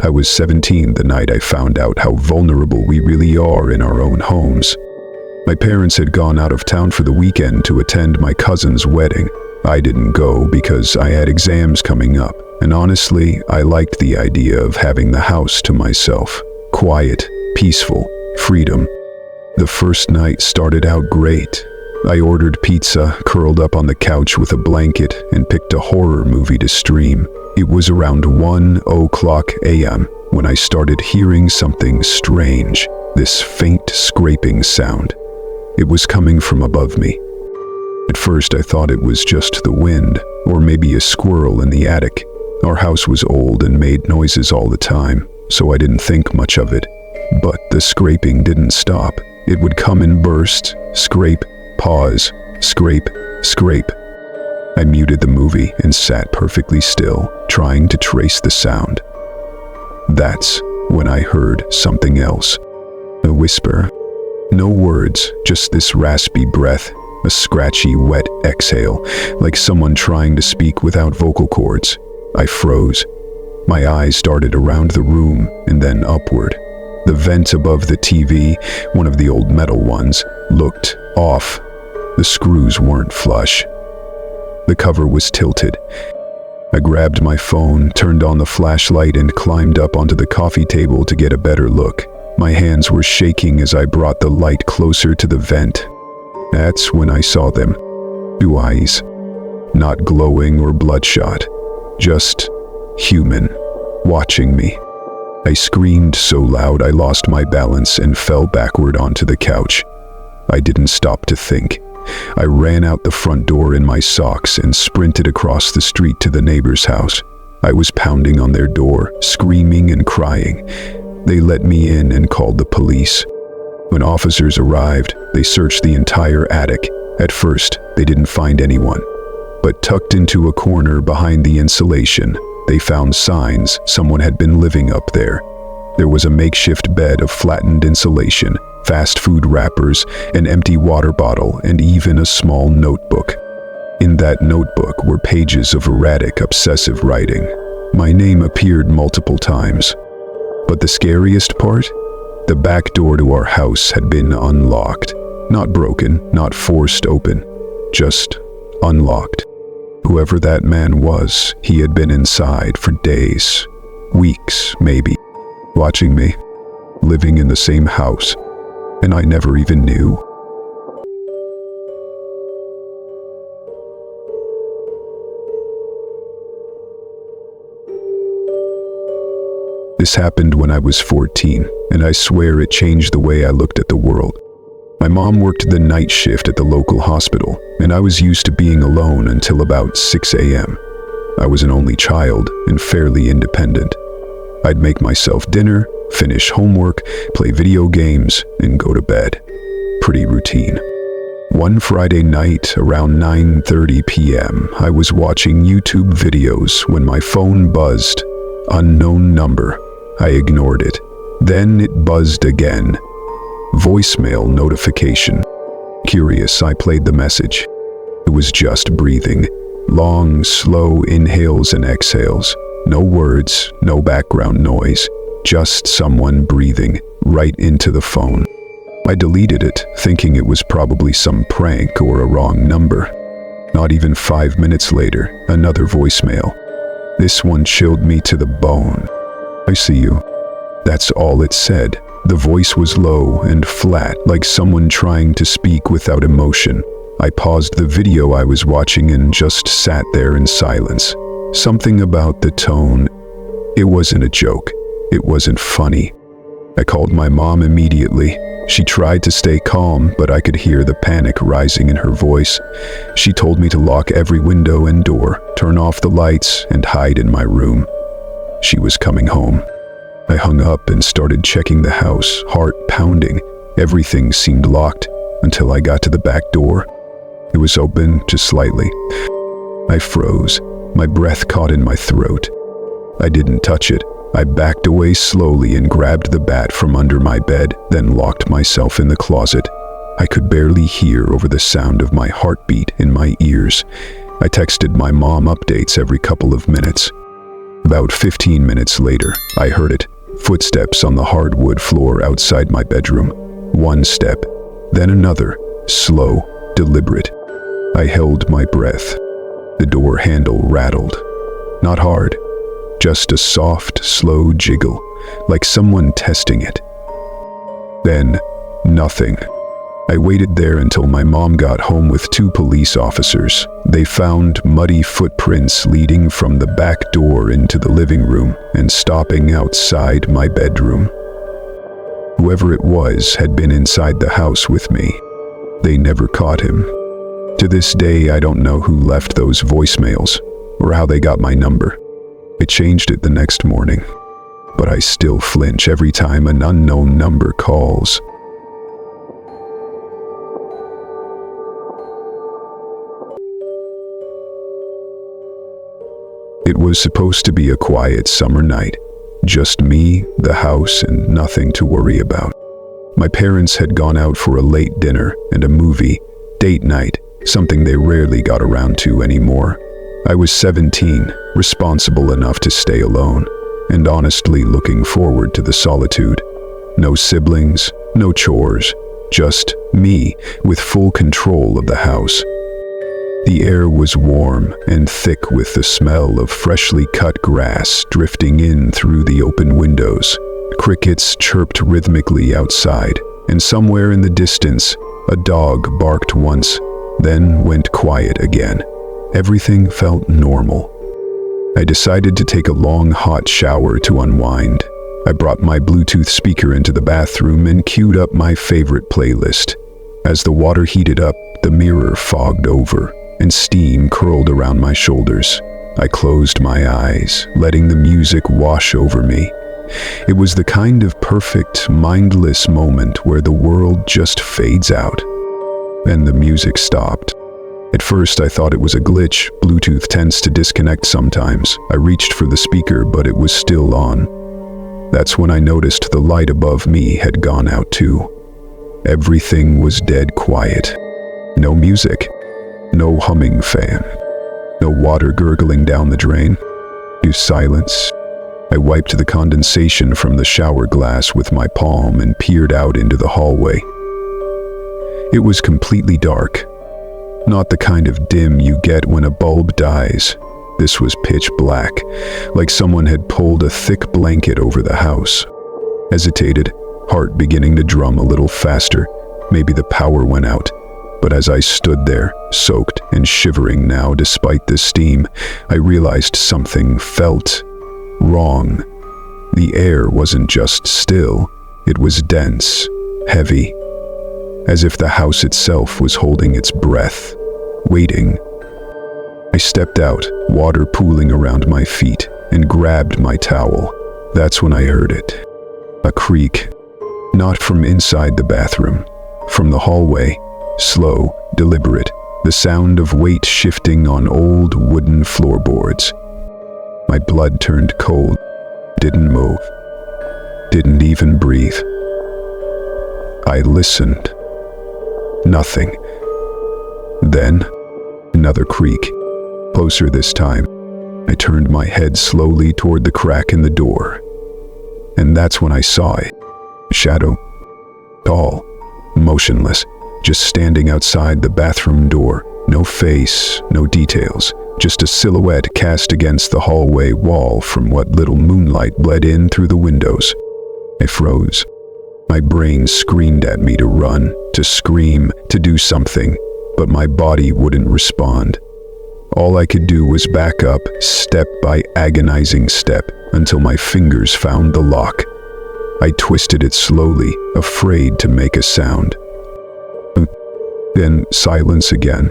I was 17 the night I found out how vulnerable we really are in our own homes. My parents had gone out of town for the weekend to attend my cousin's wedding. I didn't go because I had exams coming up, and honestly, I liked the idea of having the house to myself. Quiet, peaceful, freedom. The first night started out great. I ordered pizza, curled up on the couch with a blanket, and picked a horror movie to stream. It was around 1:00 a.m. when I started hearing something strange, this faint scraping sound. It was coming from above me. At first I thought it was just the wind, or maybe a squirrel in the attic. Our house was old and made noises all the time, so I didn't think much of it. But the scraping didn't stop. It would come in bursts, scrape, pause, scrape, scrape. I muted the movie and sat perfectly still, trying to trace the sound. That's when I heard something else. A whisper. No words, just this raspy breath, a scratchy, wet exhale, like someone trying to speak without vocal cords. I froze. My eyes darted around the room and then upward. The vent above the TV, one of the old metal ones, looked off. The screws weren't flush. The cover was tilted. I grabbed my phone, turned on the flashlight, and climbed up onto the coffee table to get a better look. My hands were shaking as I brought the light closer to the vent. That's when I saw them. 2 eyes. Not glowing or bloodshot. Just human, watching me. I screamed so loud I lost my balance and fell backward onto the couch. I didn't stop to think. I ran out the front door in my socks and sprinted across the street to the neighbor's house. I was pounding on their door, screaming and crying. They let me in and called the police. When officers arrived, they searched the entire attic. At first, they didn't find anyone. But tucked into a corner behind the insulation, they found signs someone had been living up there. There was a makeshift bed of flattened insulation, fast food wrappers, an empty water bottle, and even a small notebook. In that notebook were pages of erratic, obsessive writing. My name appeared multiple times. But the scariest part? The back door to our house had been unlocked. Not broken, not forced open, just unlocked. Whoever that man was, he had been inside for days, weeks maybe, watching me, living in the same house, and I never even knew. This happened when I was 14, and I swear it changed the way I looked at the world. My mom worked the night shift at the local hospital, and I was used to being alone until about 6 a.m. I was an only child and fairly independent. I'd make myself dinner, finish homework, play video games, and go to bed. Pretty routine. One Friday night around 9:30 p.m., I was watching YouTube videos when my phone buzzed. Unknown number. I ignored it. Then it buzzed again. Voicemail notification. Curious, I played the message. It was just breathing. Long, slow inhales and exhales. No words, no background noise. Just someone breathing right into the phone. I deleted it, thinking it was probably some prank or a wrong number. Not even 5 minutes later, another voicemail. This one chilled me to the bone. I see you. That's all it said. The voice was low and flat, like someone trying to speak without emotion. I paused the video I was watching and just sat there in silence. Something about the tone. It wasn't a joke. It wasn't funny. I called my mom immediately. She tried to stay calm, but I could hear the panic rising in her voice. She told me to lock every window and door, turn off the lights, and hide in my room. She was coming home. I hung up and started checking the house, heart pounding. Everything seemed locked until I got to the back door. It was open, just slightly. I froze. My breath caught in my throat. I didn't touch it. I backed away slowly and grabbed the bat from under my bed, then locked myself in the closet. I could barely hear over the sound of my heartbeat in my ears. I texted my mom updates every couple of minutes. About 15 minutes later, I heard it. Footsteps on the hardwood floor outside my bedroom. One step, then another, slow, deliberate. I held my breath. The door handle rattled. Not hard, just a soft, slow jiggle, like someone testing it. Then, nothing. I waited there until my mom got home with 2 police officers. They found muddy footprints leading from the back door into the living room and stopping outside my bedroom. Whoever it was had been inside the house with me. They never caught him. To this day, I don't know who left those voicemails or how they got my number. I changed it the next morning, but I still flinch every time an unknown number calls. It was supposed to be a quiet summer night. Just me, the house, and nothing to worry about. My parents had gone out for a late dinner and a movie, date night, something they rarely got around to anymore. I was 17, responsible enough to stay alone, and honestly looking forward to the solitude. No siblings, no chores, just me with full control of the house. The air was warm and thick with the smell of freshly cut grass drifting in through the open windows. Crickets chirped rhythmically outside, and somewhere in the distance, a dog barked once, then went quiet again. Everything felt normal. I decided to take a long, hot shower to unwind. I brought my Bluetooth speaker into the bathroom and queued up my favorite playlist. As the water heated up, the mirror fogged over, and steam curled around my shoulders. I closed my eyes, letting the music wash over me. It was the kind of perfect, mindless moment where the world just fades out. Then the music stopped. At first, I thought it was a glitch. Bluetooth tends to disconnect sometimes. I reached for the speaker, but it was still on. That's when I noticed the light above me had gone out too. Everything was dead quiet. No music. No humming fan. No water gurgling down the drain. Just silence. I wiped the condensation from the shower glass with my palm and peered out into the hallway. It was completely dark. Not the kind of dim you get when a bulb dies. This was pitch black, like someone had pulled a thick blanket over the house. Hesitated, heart beginning to drum a little faster. Maybe the power went out. But as I stood there, soaked and shivering now despite the steam, I realized something felt wrong. The air wasn't just still, it was dense, heavy, as if the house itself was holding its breath, waiting. I stepped out, water pooling around my feet, and grabbed my towel. That's when I heard it. A creak. Not from inside the bathroom, from the hallway. Slow, deliberate, the sound of weight shifting on old wooden floorboards. My blood turned cold, didn't move, didn't even breathe. I listened. Nothing. Then, another creak, closer this time. I turned my head slowly toward the crack in the door. And that's when I saw it. A shadow, tall, motionless. Just standing outside the bathroom door. No face, no details, just a silhouette cast against the hallway wall from what little moonlight bled in through the windows. I froze. My brain screamed at me to run, to scream, to do something, but my body wouldn't respond. All I could do was back up, step by agonizing step, until my fingers found the lock. I twisted it slowly, afraid to make a sound. Then silence again.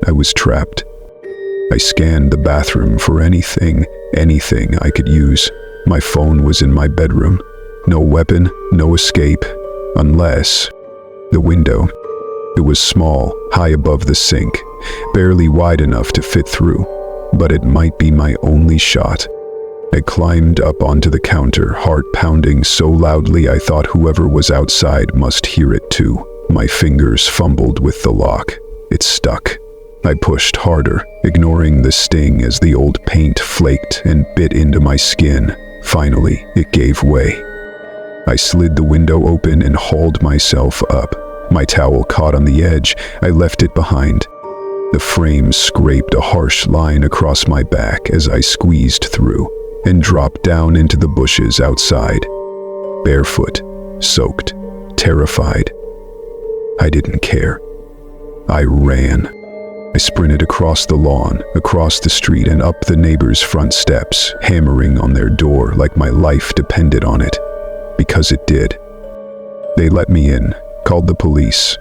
I was trapped. I scanned the bathroom for anything I could use. My phone was in my bedroom. No weapon, no escape, unless the window. It was small, high above the sink, barely wide enough to fit through, but it might be my only shot. I climbed up onto the counter, heart pounding so loudly I thought whoever was outside must hear it too. My fingers fumbled with the lock. It stuck. I pushed harder, ignoring the sting as the old paint flaked and bit into my skin. Finally, it gave way. I slid the window open and hauled myself up. My towel caught on the edge. I left it behind. The frame scraped a harsh line across my back as I squeezed through and dropped down into the bushes outside. Barefoot, soaked, terrified. I didn't care. I ran. I sprinted across the lawn, across the street, and up the neighbors' front steps, hammering on their door like my life depended on it. Because it did. They let me in, called the police.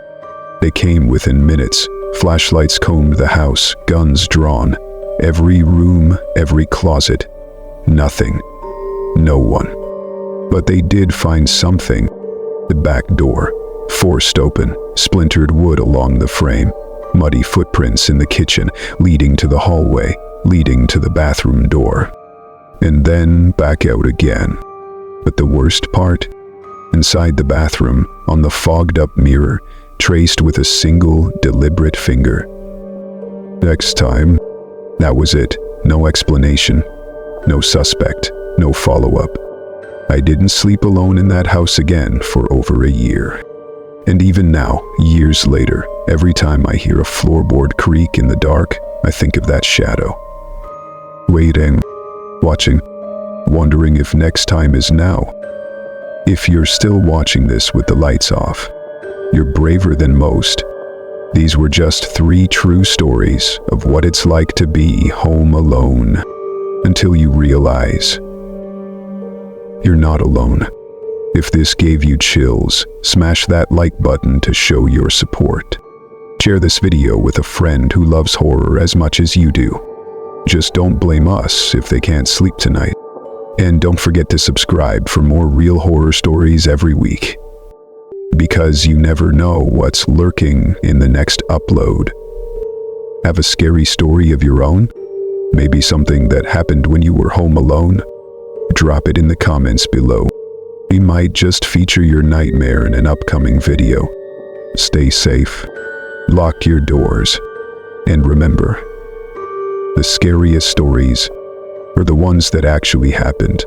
They came within minutes. Flashlights combed the house, guns drawn. Every room, every closet. Nothing. No one. But they did find something. The back door, forced open, splintered wood along the frame, muddy footprints in the kitchen, leading to the hallway, leading to the bathroom door. And then back out again. But the worst part? Inside the bathroom, on the fogged-up mirror, traced with a single, deliberate finger. Next time, that was it. No explanation. No suspect. No follow-up. I didn't sleep alone in that house again for over a year. And even now, years later, every time I hear a floorboard creak in the dark, I think of that shadow. Waiting, watching, wondering if next time is now. If you're still watching this with the lights off, you're braver than most. These were just 3 true stories of what it's like to be home alone, until you realize you're not alone. If this gave you chills, smash that like button to show your support. Share this video with a friend who loves horror as much as you do. Just don't blame us if they can't sleep tonight. And don't forget to subscribe for more real horror stories every week. Because you never know what's lurking in the next upload. Have a scary story of your own? Maybe something that happened when you were home alone? Drop it in the comments below. We might just feature your nightmare in an upcoming video. Stay safe, lock your doors, and remember, the scariest stories are the ones that actually happened.